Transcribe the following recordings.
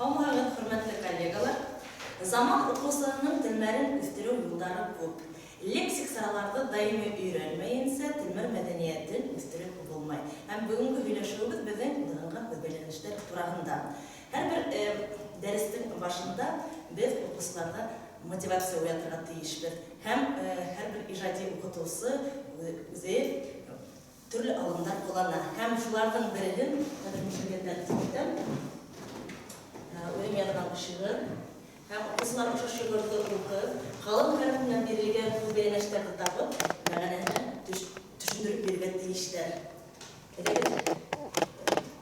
Hamılarga hürmetli kollegalar, zaman okusanın tilmerin üstürü yolları көп. Leksik sıralarda daimi öğrenmeyinse tilmer medeniyetin üstürü bulmay. Hem bugünkü söyleşiğimiz bizden bulungan öbelenişler turağında. Her bir derstin başında biz okuslarda motivasyon uyatırga teyişbir. Hem her bir icadi okutusu bize türlü alımlar kullanır. Hem şulardan birinin Ölüm yanıdan ışığı, hem okusular uşu şiirleri okup, halın tarafından verilgen bu beğenişleri tapıp, düşündürüp birgen deyişler.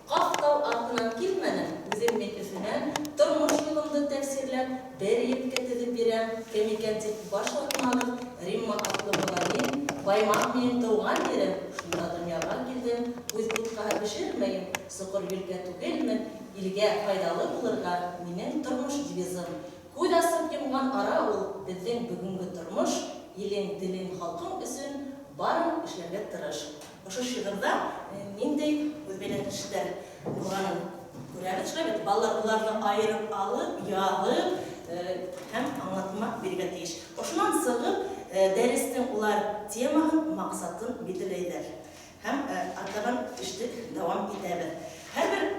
Qaftav altından kilmenin bizim meklisine, turmuş yolunda tefsirler, beriyip ketedip birem, kemikentik başlatmalık, Rimma aklı bulanayım, baymak benim doğan yerim, şunda dünyaga geldim, uykulukka pişirmeyim, sıkır ülke tükelmin, ilge faydalı bulurga menen turmuş devizim. Kuydasып yımgan ara ol bizden bugünkü turmuş, elin dilin halkın üçün barın işlerge tırış. Oşu şiirde nendey özbelenişler bulganın göreriz. Ballar ularını ayırıp alıp, yağıp hem anlatmak birge deyiş. Oşundan sığıp deristin ular temahın maksatın bildireyler. Hem arkadan işte devam edebilir. Her bir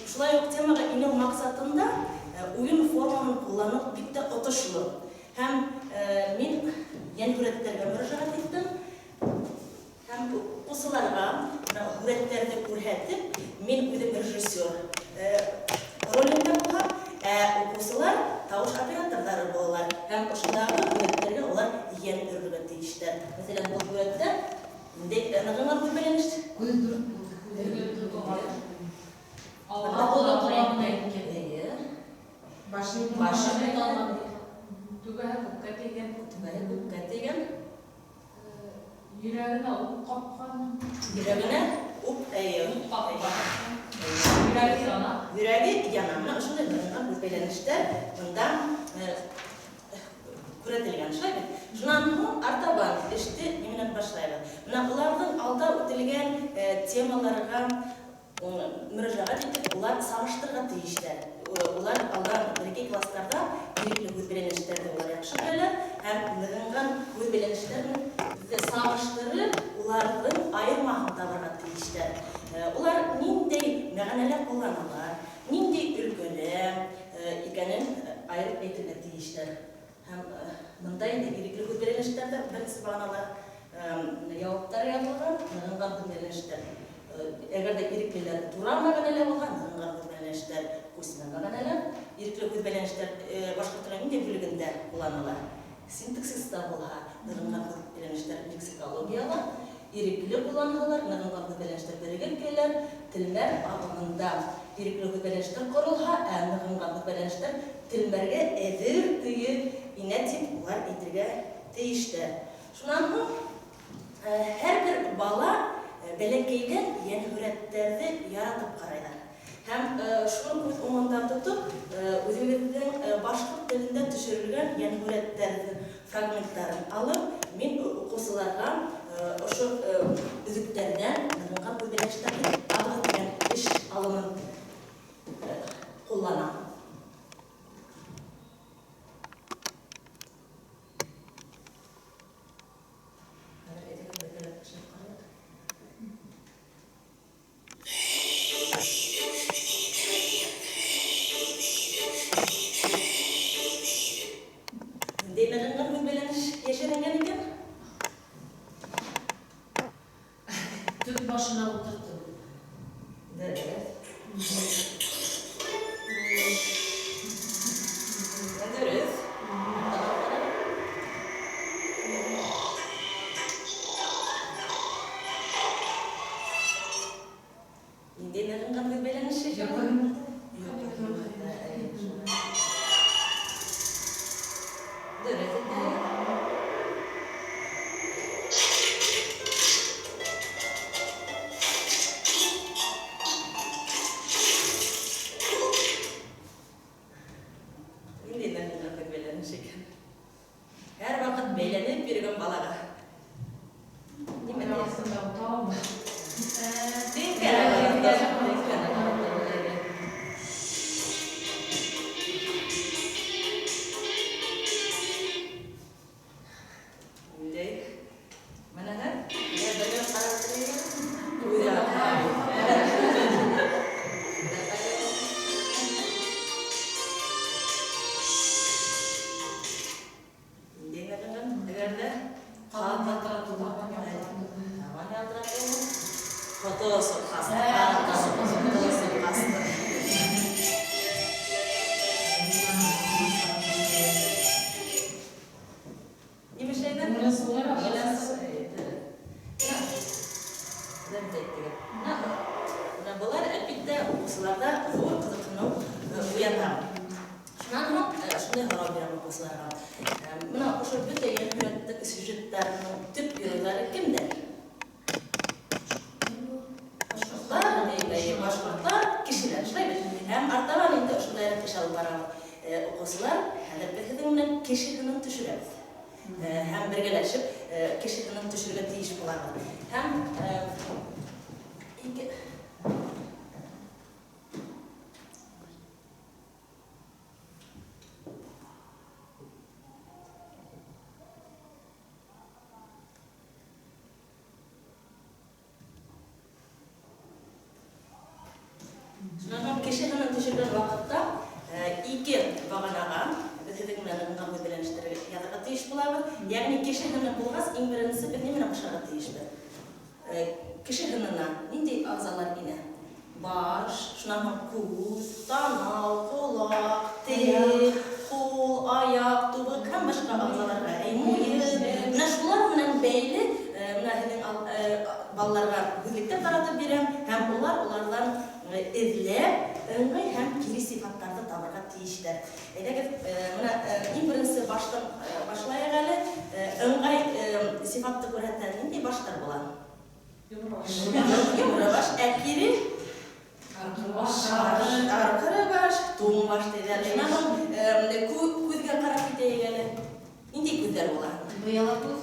şulay yok temaga iniyor maksatında oyun formanın kullanıp bitti otuşlu. Hem men yeni üretlerge müracaat ettim. Hem okusularga üretlerdi kurhetip men ödüm rejissör. Rolümde bu okusular tavuş operatorları bollar. Hem oşundağı üretlerge olar yeni ürünü deyişler. Mesela bu ürette nağınlar köpelenişti. Ağabey oturanına gitken. Başını almadı. Tugaya kukategen. Yüreğine up kapkan. Yüreğine up Up kapkan. Yüreği yanına şunda nağınlar köpelenişler. Bundan kuretilgen şöyle. Şundan artaban işte yeminen başlayalım. Bunlardan alda ötelgen temalarga müracaat etip, ular savaştırga teyişler. Ular aldan biriki klaslarda birikli gözbelenişlerde ular yakşı bilir. Hem nığıngan gözbelenişlerin savaştırı ulardan ayırmağında varga teyişler. Ular nindey meğaneler kullanırlar, nindey ülgöne ikenin ayırıp etilge teyişler. Hem mındayın da birikli gözbelenişlerde birisi bağnalar yavuklar yapılgan, nığıngan gözbelenişler. Eğer de irikliler duranmagan ele olgan, nığıngan gözbelenişler kursinagan ele, irikli gözbelenişler başkırtıran inde bölігінде kullanılar. Sintaksista bolha, nığıngan gözbelenişler leksikologiyalar, irikli kullanılar, nığıngan gözbelenişler birigirkeler, tilmer ağımında irikli gözbelenişler korulha, nığıngan gözbelenişler tilmerge edir tıyı inetip ular edirge deyişler. Şundan her bir bala belekeyden yeni üretlerdi yaratıp karaylar. Hem şunu göz onundan tutup, özümüzden başkurt dilinde düşürülgen yeni üretlerinin fragmentlerini alıp, men okusularga şu üzüklerden, nığıngan gözbelenişlerden adıgıtken iş alımın kullanam. Nığıngan gözbeleniş yaşarangan eken? Tüp başına oturttu. Evet. Ederiz. Indi nığıngan gözbeleniş yaşarangan? Her vakit beğlenip bir gün balaga. Tamam. Değil mi? оқушыларда зор қызыққану уянған. Шынан шындай қарау берем оқушыларға. Мына ошо бүте еңбектік сюжеттерінің түп геройлары кімдер? Башқұрттар, кишилер, шылай бет. Һәм артабан инде ошондай киш алып барабыз. Оқушылар хәзер беҙҙең кешеһенең төшөрәбеҙ. Һәм бергәләшеп кешеһенең төшөргә тейеш булабыҙ. Һәм кешеһенең төшөргән вакытта ике баганага беҙҙең менән бүләнештәргә яҙырға тейеш булабыҙ. Йәғни кешеһене булғас, иң беренсе беҙ нимә башларға тейешбеҙ? Кешеһенә ниндәй ағзалар инә? Баш, шунан һуң күҙ, танау, ҡолаҡ, тел, ҡул, аяҡ, тубыҡ һәм башҡа ағзаларға, муйын. Менә шулар менән бәйле менә һеҙҙең балаларға һүҙлектәр таратып бирәм һәм уларҙан эҙләп, ыңғай һәм кире сифаттарҙы табырға тейештәр. Әйҙәгеҙ, менә иң беренсе баштан башлайыҡ әле. Ыңғай сифатты күрһәтә ниндәй баштар була? Йомро баш, ә кире? Арҡыры баш, туң баш тиҙәр. Күҙгә ҡарап китәйек әле. Ниндәй күҙҙәр була? Быяла күҙ.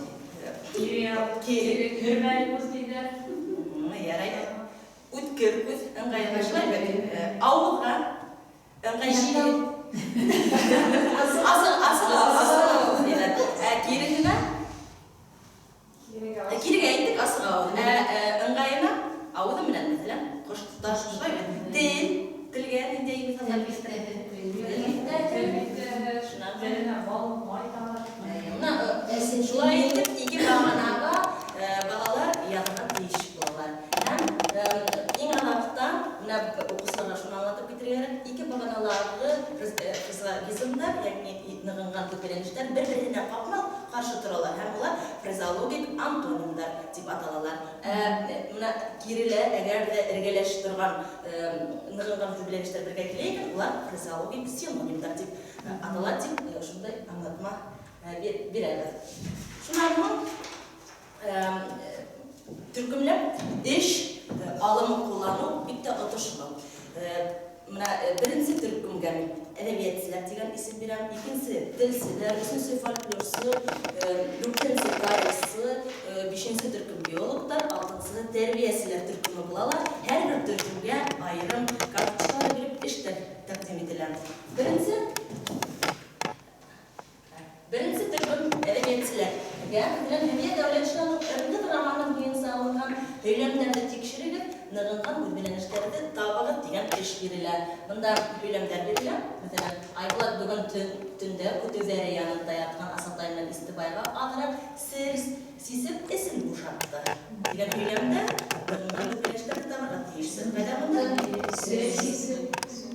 Көрмәле күҙ тиҙәр. Ярай. Үткер күҙ, ыңғай башлай бит. Ауыҙға, ыңғай шикел. Асыҡ тиҙәр. Ә киреһенә? Кирегә әйттек асыҡ ауыҙ. Ыңғайына ауыҙы менән мәҫәлән, ҡоштар шулай бит. Тел, телгә ниндәй миҫалдар килтерәһең? Шулай итеп, ике баганаға балалар яҙырға тейеш булалар. Һәм иң аҙаҡта, менә уҡыусыларға шуны аңлатып китергә, ике баганалағы фразеологизмдар, йәғни нығынған көпәләнештәр бер-беренә ҡапмал ҡаршы торалар. Һәм улар фразеологик антонимдар тип аталалар. Менә кирелә, әгәр дә эргәләшеп торған нығынған көпәләнештәр бергә килә икән, улар фразеологик синонимдар тип атала, тип шундай аңлатма бирәбеҙ. Шунан һуң төркөмләп эш алымы ҡулланыу бик тә отошло. Менә беренсе төркөмгә әҙәбиәтселәр тигән исем бирәм, икенсе телселәр, өсөнсө фольклорсы, дүртенсе тарихсы, бишенсе төркөм биологтар, алтынсы тәрбиәселәр төркөмө булалар. Һәр бер төркөмгә айырым карточкалар биреп эштәр тәҡдим ителә. Беренсе төркөм әҙәбиәтселәр. Һәмиә Дәүләтшинаның «Ырғыҙ» романы буйынса алынған һөйләмдәрҙе тикшерегеҙ, нығынған һүҙбиләнештәрҙе табығыҙ дигән эш бирелә. Бында һөйләмдәр бирелә. Мәҫәлән, Айбулат бөгөн төндә көтөүҙәре янында ятҡан Асатай менән Истебайға аҙыраҡ сер сисеп эсен бушатты дигән һөйләмдә нығынған һүҙбиләнештәрҙе табырға тейешсең. Ҡайҙа бында? Сер сисеп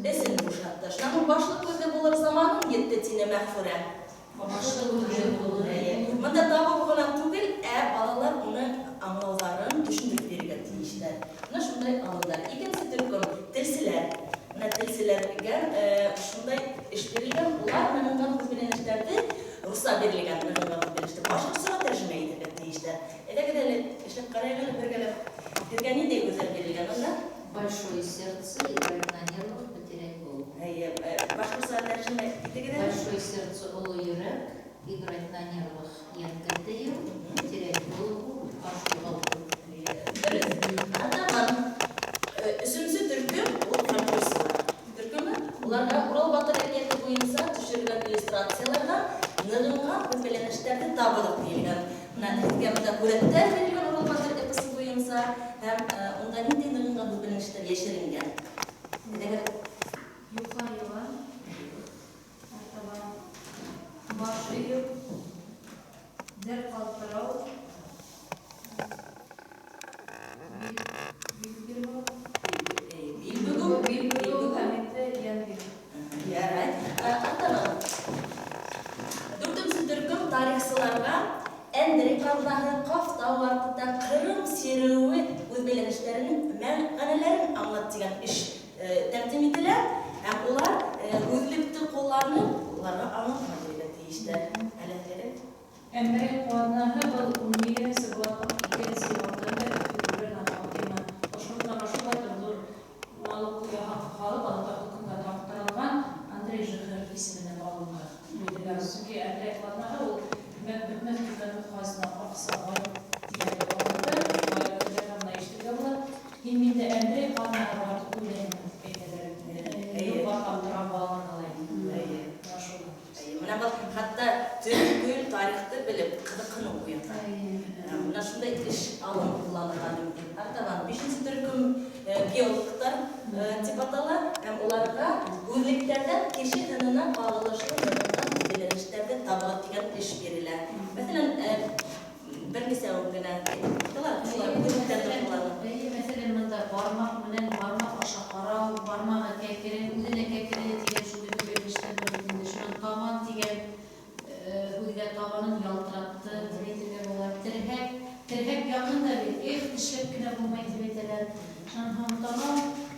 эсен бушатты. Шунан һуң башлыҡ күҙе булыр заманың етте, тине Мәғфүрә. Мында табып ғына түгел, балалар уны аңлауҙарын төшөндөрөп бирергә тейештәр. Мына шундай алындар. Икенсе төркөм телселәр. Мына телселәргә шундай эш бирелгән, улар нығынған һүҙбиләнештәрҙе русса бирелгән нығынған һүҙбиләнештәр башҡортсаға тәржемә итергә тейештәр. Әйҙәгеҙ әле эшләп ҡарайыҡ әле бергәләп. Һеҙгә ниндәй һүҙҙәр бирелгән унда? Большое сердце играет на нервах, потерять голову. Башҡортсаға тәржемә итегеҙ әле. Большое сердце оло йөрәк, играть на нервах янкәтәйеү, потерять голову, ашуғалу. Атаман, өсөнсө төркөм ул фольклорсылар. Төркөмө уларга Урал батыр әкиәте буйынса төшөрөлгән иллюстрацияларҙан нығынған һүҙбиләнештәрҙе табылып бирелгән. Менә һеҙгә бында һүрәттәр бирелгән Урал батыр эпосы буйынса һәм унда ниндәй нығынған һүҙбиләнештәр йәшеренгән? Юҡа йылан, артабан баш өйөп, дәр ҡалтырау, билбегеү һәм инде йән биреү. Ярай. Атаман, дүртенсе төркөм тарихсыларға Әндерей ҡалғаһы, Ҡафтау артында Ҡырым сиреүе һүҙбиләнештәренең мәғәнәләрен аңлат тигән эш оларға аңлатма береді дейішті. Әлі керек? Әмірен қуанағы бұл ұмегені сығылатқа кекені сыйлауында өтірілер нағалдема. Ошқылтыға шуғатырдыр малықлы қалып алатағы күнға тақтарылған Андрей Жихыр есімінен алынған. Өйдігәрсінге Әмірен қуанағы ол бітмәз күтәні қуасына қақса байып тигәрді алынды. Байып күтәні ештігі болады. Елменде Әмірен қуанағы барды өйленді бетелер. Бақам тұран балған алайын. Мына бұл қатта түгіл тарихты біліп, қыдықыны қойып. Мына шындай іш алым құланырған өмден. Артаған 5-ші түркім геологтар деп атала, оларға өрліктерден кеше ғынына бағылышылы ғынынан білініштерді табығы деген іш берілі. Мәселен, бір несе өңгіні айтылар, өрліктерді құланы. Мәселен, мұнда бармақ менен бармақ аша қарау, бармағы кәкірен, өзіне кәкірен деген шуды бөліштер бөлігінде шынан табан деген өзге табанын ялтыратты, дебетелер олар. Тірхек яқында бір, тішлеп кіне болмай дебетелер.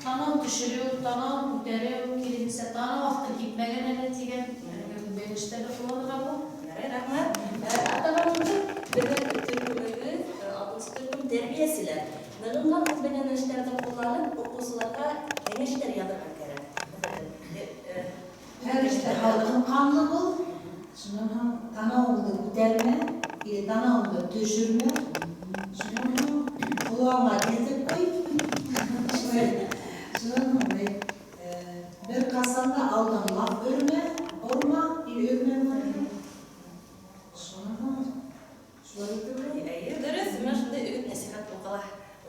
Танау түшіру, танау көтеру, керемесе танау ақты кетмеген әлі деген бөліштерді құланыға бұл. Рахмат. Атағанымды бүгін түркімігі, 60 түркім тәрбиесілер. Нығынған қызбенен іштерді қоланып, оқусыларға кеңештер ядырға кәрі. Her işte halkın kanlı bul. Şunun tanağımda güdelme, tanağımda düşürme. Şunun kulağıma dizip koy. Şunun bir kasanda aldan laf örme, orma, örme var. Şunun şöyle Дұрыс, мен шындай үгіт насихат оқыла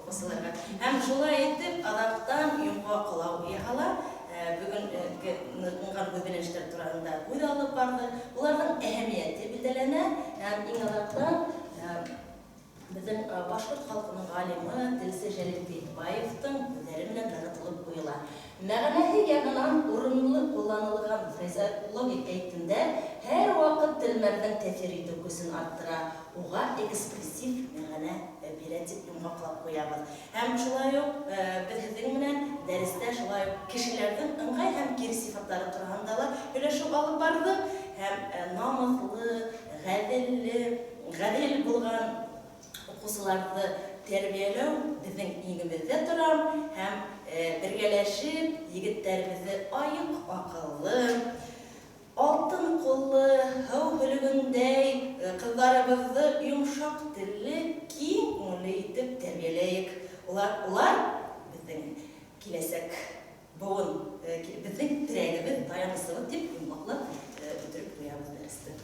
оқысыларға. Әм жолай етіп, адақтан ұйымға қылау еғала, бүгін нұрғынған көбінештер тұрағында өйді алып барды. Олардың әхемиеті білділені, ең адақтан біздің башқұрт халқының ғалимы Тілсі Жәлел Бейтбаевтың өздерімен жаратылып қойыла. Мәғанәхи яғынан орынлы қоланылған фразеологик әйтінде әр уақыт тілмәрдің тәфери төкісін арттыра, оға экспрессив мәғана беретіп ұмғақлап қоябыз. Әм шылай оқ, біздің менен дәрісті шылай оқ кішілердің ыңғай әм кері сифаттары тұрғандала үлешіп алып барды. Әм намазлы, ғәдел болған оқушыларды тәрбиелеу біздің иңімізде тұрам, һәм біргелешіп, егіттерімізді айық ақыллы, алтын қоллы, хау бүлігіндей қыздарымызды ұйымшақ тілі кең көңілі етіп тәрбиелейік. Олар біздің келесек бұғын, біздің тірегіміз, таянысығы деп ұмақлап өтіріп қоямыз дәрісті.